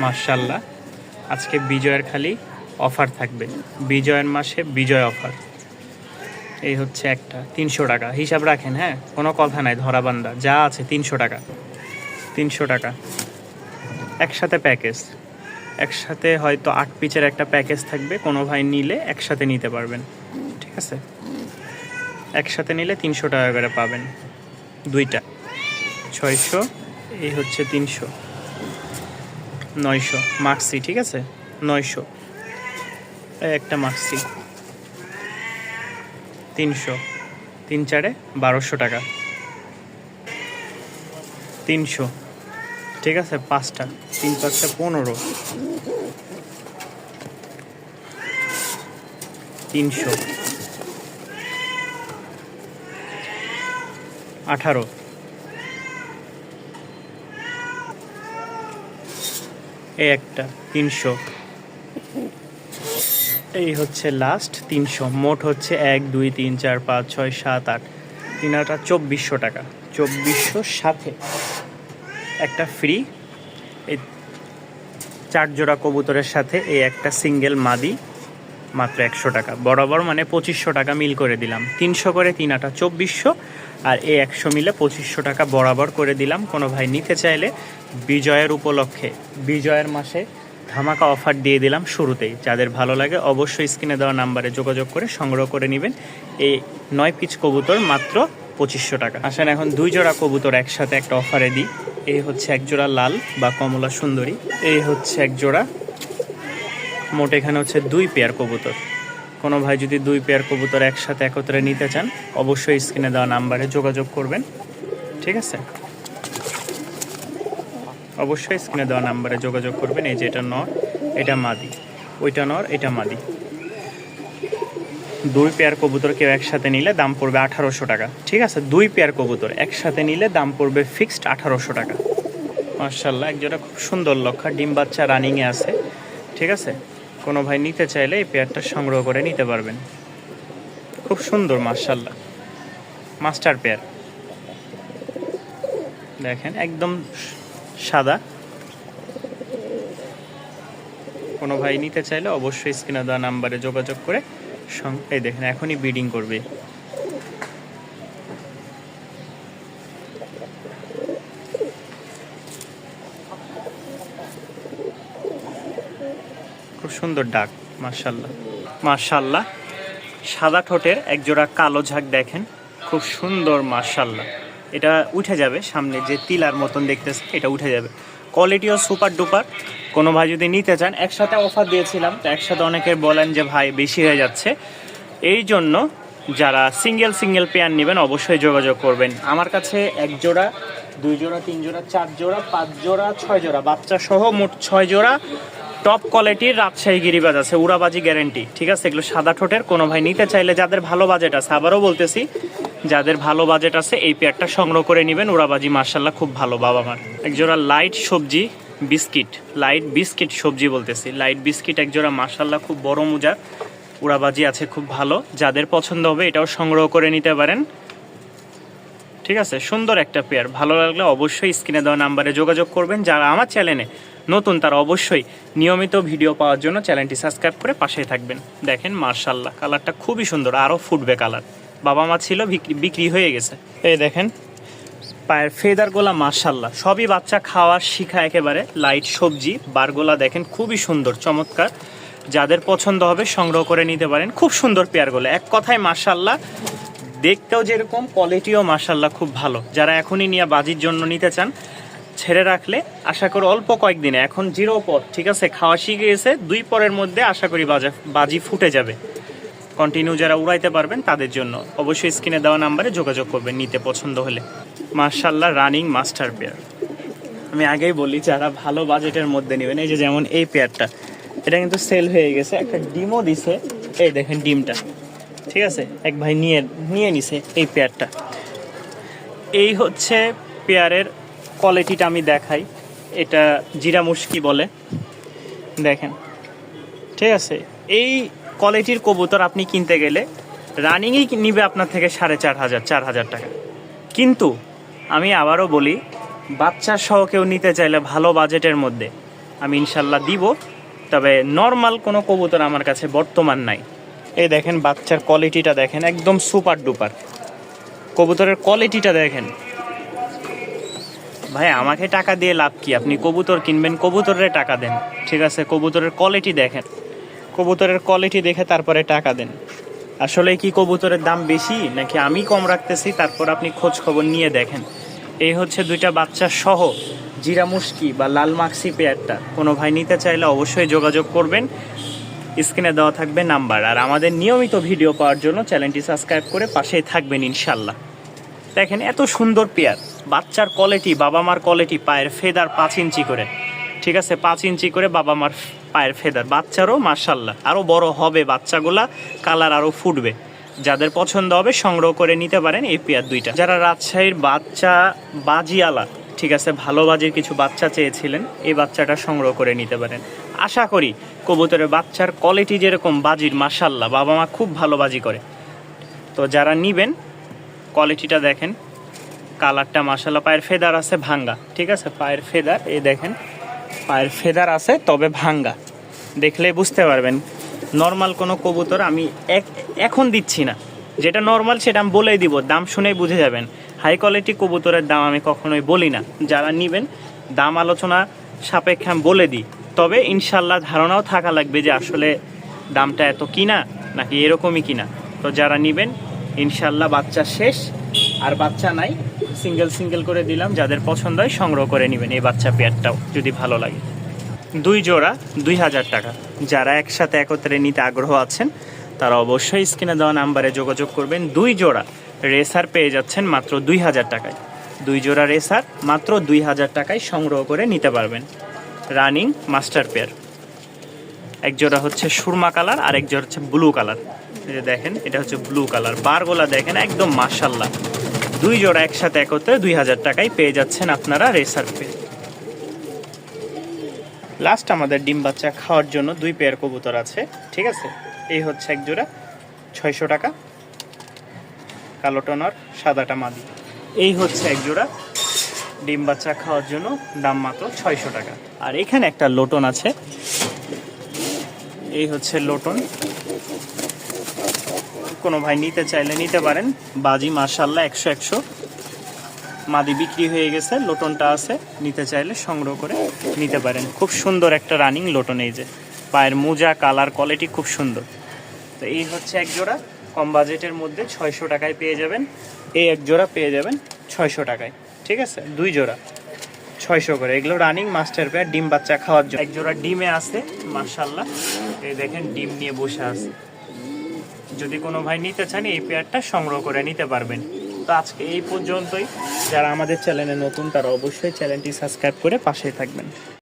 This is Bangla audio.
মাশাআল্লাহ, আজকে বিজয়ের খালি অফার থাকবে, বিজয়ের মাসে বিজয় অফার। এই হচ্ছে একটা 300 টাকা, হিসাব রাখেন। হ্যাঁ, কোনো কথা নাই, ধরাবান্ধা যা আছে 300 টাকা। 300 টাকা একসাথে প্যাকেজ, একসাথে হয়তো 8 পিচের একটা প্যাকেজ থাকবে, কোনো ভাই নিলে একসাথে নিতে পারবেন। ঠিক আছে, একসাথে নিলে 300 টাকা করে পাবেন, দুইটা 600, এই হচ্ছে 300, 900 মাক্সি। ঠিক আছে, 900, একটা মাক্সি 300, 3 4 1200 টাকা, 300। ঠিক আছে, 5টা, 3 5 15, 300, 18, এই একটা 300, এই হচ্ছে লাস্ট 300। মোট হচ্ছে 1 2 3 4 5 6 7 8, 3 8 2400 টাকা। 2400 সাথে একটা ফ্রি, এই 4 জোড়া কবুতরের সাথে এই একটা সিঙ্গেল মাদি, মাত্র 100 টাকা বরাবর, মানে 2500 টাকা মিল করে দিলাম। 300 করে 3 8 2400, আর এই 100 মিলে 2500 টাকা বরাবর করে দিলাম। কোনো ভাই নিতে চাইলে বিজয়ের উপলক্ষে, বিজয়ের মাসে ধামাকা অফার দিয়ে দিলাম শুরুতেই। যাদের ভালো লাগে অবশ্যই স্ক্রিনে দেওয়া নাম্বারে যোগাযোগ করে সংগ্রহ করে নেবেন। এই 9 পিচ কবুতর মাত্র 2500 টাকা। আসেন এখন 2 জোড়া কবুতর একসাথে একটা অফারে দিই। এই হচ্ছে 1 জোড়া লাল বা কমলা সুন্দরী, এই হচ্ছে 1 জোড়া। মোট এখানে হচ্ছে 2 পেয়ার কবুতর। কোনো ভাই যদি 2 পেয়ার কবুতর একসাথে একত্রে নিতে চান অবশ্যই স্ক্রিনে দেওয়া নাম্বারে যোগাযোগ করবেন। ঠিক আছে, অবশ্যই স্ক্রিনে দেওয়া নাম্বারে যোগাযোগ করবেন। এই যে এটা নর, এটা মাদি, ওইটা নর, এটা মাদি। 2 পেয়ার কবুতর কেউ একসাথে নিলে দাম পড়বে 1800 টাকা। ঠিক আছে, 2 পেয়ার কবুতর একসাথে নিলে দাম পড়বে ফিক্সড 1800 টাকা। মাশাআল্লাহ, এক জোড়া খুব সুন্দর লক্ষা, ডিম বাচ্চা রানিংয়ে আছে। ঠিক আছে, কোনো ভাই নিতে চাইলে এই পেয়ারটা সংগ্রহ করে নিতে পারবেন। খুব সুন্দর মাশাআল্লাহ, মাস্টার পেয়ার। দেখেন একদম সাদা। কোনো ভাই নিতে চাইলে অবশ্যই স্ক্রিনে দেওয়া নাম্বারে যোগাযোগ করে এই দেখেন এখনই ব্রিডিং করবে। খুব সুন্দর ডাক, মাশাআল্লাহ মাশাআল্লাহ। সাদা ঠোঁটের এক জোড়া কালো ঝাঁক দেখেন, খুব সুন্দর মাশাআল্লাহ। এটা উঠে যাবে, সামনে যে তিলার মতন দেখতেছে এটা উঠে যাবে। কোয়ালিটিও সুপার ডুপার। কোনো ভাই যদি নিতে চান, একসাথে অফার দিয়েছিলাম তো একসাথে অনেকে বলেন যে ভাই বেশি হয়ে যাচ্ছে, এই জন্য যারা সিঙ্গেল পেয়ার নেবেন অবশ্যই যোগাযোগ করবেন আমার কাছে। 1 জোড়া, 2 জোড়া, 3 জোড়া, 4 জোড়া, 5 জোড়া, 6 জোড়া বাচ্চা সহ মোট 6 জোড়া টপ কোয়ালিটির রাজশাহী গিরিবাজ আছে, উড়াবাজি গ্যারেন্টি। ঠিক আছে, এগুলো সাদা ঠোঁটের। কোনো ভাই নিতে চাইলে যাদের ভালো বাজেট আছে, আবারও বলতেছি যাদের ভালো বাজেট আছে এই পেয়ারটা সংগ্রহ করে নেবেন। উড়াবাজি মাশাআল্লাহ খুব ভালো বাবা মার। 1 জোড়া লাইট সবজি বিস্কিট, লাইট বিস্কিট সবজি বলতেছি, লাইট বিস্কিট 1 জোড়া মাশাআল্লাহ খুব বড় মুজার, উড়াবাজি আছে খুব ভালো। যাদের পছন্দ হবে এটাও সংগ্রহ করে নিতে পারেন। ঠিক আছে, সুন্দর একটা পেয়ার। ভালো লাগলে অবশ্যই স্ক্রিনে দেওয়া নাম্বারে যোগাযোগ করবেন। যারা আমার চ্যানেলে নতুন তারা অবশ্যই নিয়মিত ভিডিও পাওয়ার জন্য চ্যানেলটি সাবস্ক্রাইব করে পাশেই থাকবেন। দেখেন মাশাআল্লাহ, কালারটা খুবই সুন্দর, আরও ফুটবে কালার। বাবা মা ছিল, বিক্রি হয়ে গেছে। এই দেখেন পায়ের ফেদারগুলা মাশাআল্লাহ, সবই বাচ্চা খাওয়ার শিখা একেবারে। লাইট সবজি বারগুলা দেখেন খুবই সুন্দর চমৎকার। যাদের পছন্দ হবে সংগ্রহ করে নিতে পারেন। খুব সুন্দর পেয়ারগুলো, এক কথায় মাশাআল্লাহ। দেখতেও যেরকম, কোয়ালিটিও মাশাআল্লাহ খুব ভালো। যারা এখনই নিয়ে বাজির জন্য নিতে চান, ছেড়ে রাখলে আশা করি অল্প কয়েকদিনে, এখন 0 পর, ঠিক আছে, খাওয়া শিখে গেছে, 2 পরের মধ্যে আশা করি বাজি ফুটে যাবে। কন্টিনিউ যারা উড়াইতে পারবেন তাদের জন্য অবশ্যই স্ক্রিনে দেওয়া নাম্বারে যোগাযোগ করবেন নিতে পছন্দ হলে। মাশাআল্লাহ রানিং মাস্টার পেয়ার। আমি আগেই বলি যারা ভালো বাজেটের মধ্যে নেবেন, এই যে যেমন এই পেয়ারটা, এটা কিন্তু সেল হয়ে গেছে, একটা ডিমও দিছে। এই দেখেন ডিমটা, ঠিক আছে, এক ভাই নিয়ে নিছে এই পেয়ারটা। এই হচ্ছে পেয়ারের কোয়ালিটিটা আমি দেখাই। এটা জিরা মুশকি বলে, দেখেন। ঠিক আছে, এই কোয়ালিটির কবুতর আপনি কিনতে গেলে রানিংই নিবে আপনার থেকে 4500-4000 টাকা। কিন্তু আমি আবারও বলি, বাচ্চা সহ কেউ নিতে চাইলে ভালো বাজেটের মধ্যে আমি ইনশাল্লাহ দিব, তবে নর্মাল কোনো কবুতর আমার কাছে বর্তমান নাই। এই দেখেন বাচ্চার কোয়ালিটিটা দেখেন, একদম সুপার ডুপার। কবুতরের কোয়ালিটিটা দেখেন ভাই, আমাকে টাকা দিয়ে লাভ কি? আপনি কবুতর কিনবেন, কবুতরের টাকা দেন, ঠিক আছে? কবুতরের কোয়ালিটি দেখেন, কবুতরের কোয়ালিটি দেখে তারপরে টাকা দেন। আসলে কি কবুতরের দাম বেশি নাকি আমি কম রাখতেছি? তারপর আপনি খোঁজ খবর নিয়ে দেখেন। এই হচ্ছে দুইটা বাচ্চা সহ জিরা মুশকি বা লাল মাক্সি পেয়ারটা। কোনো ভাই নিতে চাইলে অবশ্যই যোগাযোগ করবেন, স্ক্রিনে দেওয়া থাকবে নাম্বার। আর আমাদের নিয়মিত ভিডিও পাওয়ার জন্য চ্যানেলটি সাবস্ক্রাইব করে পাশেই থাকবেন ইনশাল্লাহ। দেখেন এত সুন্দর পেয়ার, বাচ্চার কোয়ালিটি, বাবা মার কোয়ালিটি, পায়ের ফেদার 5 ইঞ্চি করে, ঠিক আছে? 5 ইঞ্চি করে বাবা মার পায়ের ফেদার। বাচ্চারও মাশাল্লাহ আরও বড় হবে, বাচ্চাগুলা কালার আরও ফুটবে। যাদের পছন্দ হবে সংগ্রহ করে নিতে পারেন এই পেয়ার দুইটা। যারা রাজশাহীর বাচ্চা বাজিয়ালা, ঠিক আছে, ভালো বাজির কিছু বাচ্চা চেয়েছিলেন, এই বাচ্চাটা সংগ্রহ করে নিতে পারেন। আশা করি কবুতরের বাচ্চার কোয়ালিটি যেরকম বাজির, মাশাল্লাহ বাবা মা খুব ভালো বাজি করে। তো যারা নিবেন কোয়ালিটিটা দেখেন, কালারটা মাশাল্লাহ। পায়ের ফেদার আছে ভাঙ্গা, ঠিক আছে? পায়ের ফেদার এই দেখেন, পায়ের ফেদার আছে তবে ভাঙ্গা, দেখলে বুঝতে পারবেন। নর্মাল কোনো কবুতর আমি এখন দিচ্ছি না, যেটা নর্মাল সেটা আমি বলেই দিব, দাম শুনেই বুঝে যাবেন। হাই কোয়ালিটি কবুতরের দাম আমি কখনোই বলি না। যারা নেবেন দাম আলোচনা সাপেক্ষে আমি বলে দিই, তবে ইনশাল্লাহ ধারণাও থাকা লাগবে যে আসলে দামটা এত কিনা নাকি এরকমই কিনা। তো যারা নেবেন ইনশাল্লাহ বাচ্চা শেষ, আর বাচ্চা নাই, সিঙ্গেল সিঙ্গেল করে দিলাম। যাদের পছন্দ হয় সংগ্রহ করে নেবেন এই বাচ্চা পেয়ারটাও যদি ভালো লাগে। 2 জোড়া 2000 টাকা। যারা একসাথে একত্রে নিতে আগ্রহ আছেন তারা অবশ্যই স্ক্রিনে দেওয়া নাম্বারে যোগাযোগ করবেন। 2 জোড়া রেসার পেয়ে যাচ্ছেন মাত্র 2000 টাকায়। 2 জোড়া রেসার মাত্র 2000 টাকায় সংগ্রহ করে নিতে পারবেন। রানিং মাস্টার পেয়ার, এক জোড়া হচ্ছে সুরমা কালার আর এক জোড়া হচ্ছে ব্লু কালার। এই যে দেখেন এটা হচ্ছে ব্লু কালার, বারগুলা দেখেন একদম মাশাল্লাহ। 2 জোড়া একসাথে একত্রে 2000 টাকায় পেয়ে যাচ্ছেন আপনারা রেসার পেয়ার। লাস্ট আমাদের ডিম বাচ্চা খাওয়ার জন্য 2 পেয়ার কবুতর আছে, ঠিক আছে? এই হচ্ছে এক জোড়া 600 টাকা, কালো টনার সাদাটা মাদি। এই হচ্ছে এক জোড়া ডিম বাচ্চা খাওয়ার জন্য, দাম মাত্র 600 টাকা। আর এখানে একটা লোটন আছে, এই হচ্ছে লোটন। কোনো ভাই নিতে চাইলে নিতে পারেন, বাজি মাশাল্লাহ 100 মাদি বিক্রি হয়ে গেছে, লোটনটা আছে, নিতে চাইলে সংগ্রহ করে নিতে পারেন। খুব সুন্দর একটা রানিং লোটন, এই যে পায়ের মোজা, কালার কোয়ালিটি খুব সুন্দর। তো এই হচ্ছে এক জোড়া, কম বাজেটের মধ্যে 600 টাকায় পেয়ে যাবেন। এই এক জোড়া পেয়ে যাবেন 600 টাকায়, ঠিক আছে? 2 জোড়া 600 করে। এগুলো রানিং মাস্টার পেয়ার, ডিম বাচ্চা খাওয়ার জন্য। এক জোড়া ডিমে আছে মাশাল্লাহ, এই দেখেন ডিম নিয়ে বসে আছে। যদি কোনো ভাই নিতে চান এই পেয়ারটা সংগ্রহ করে নিতে পারবেন। তো আজকে এই পর্যন্তই। যারা আমাদের চ্যানেলে নতুন তারা অবশ্যই চ্যানেলটি সাবস্ক্রাইব করে পাশেই থাকবেন।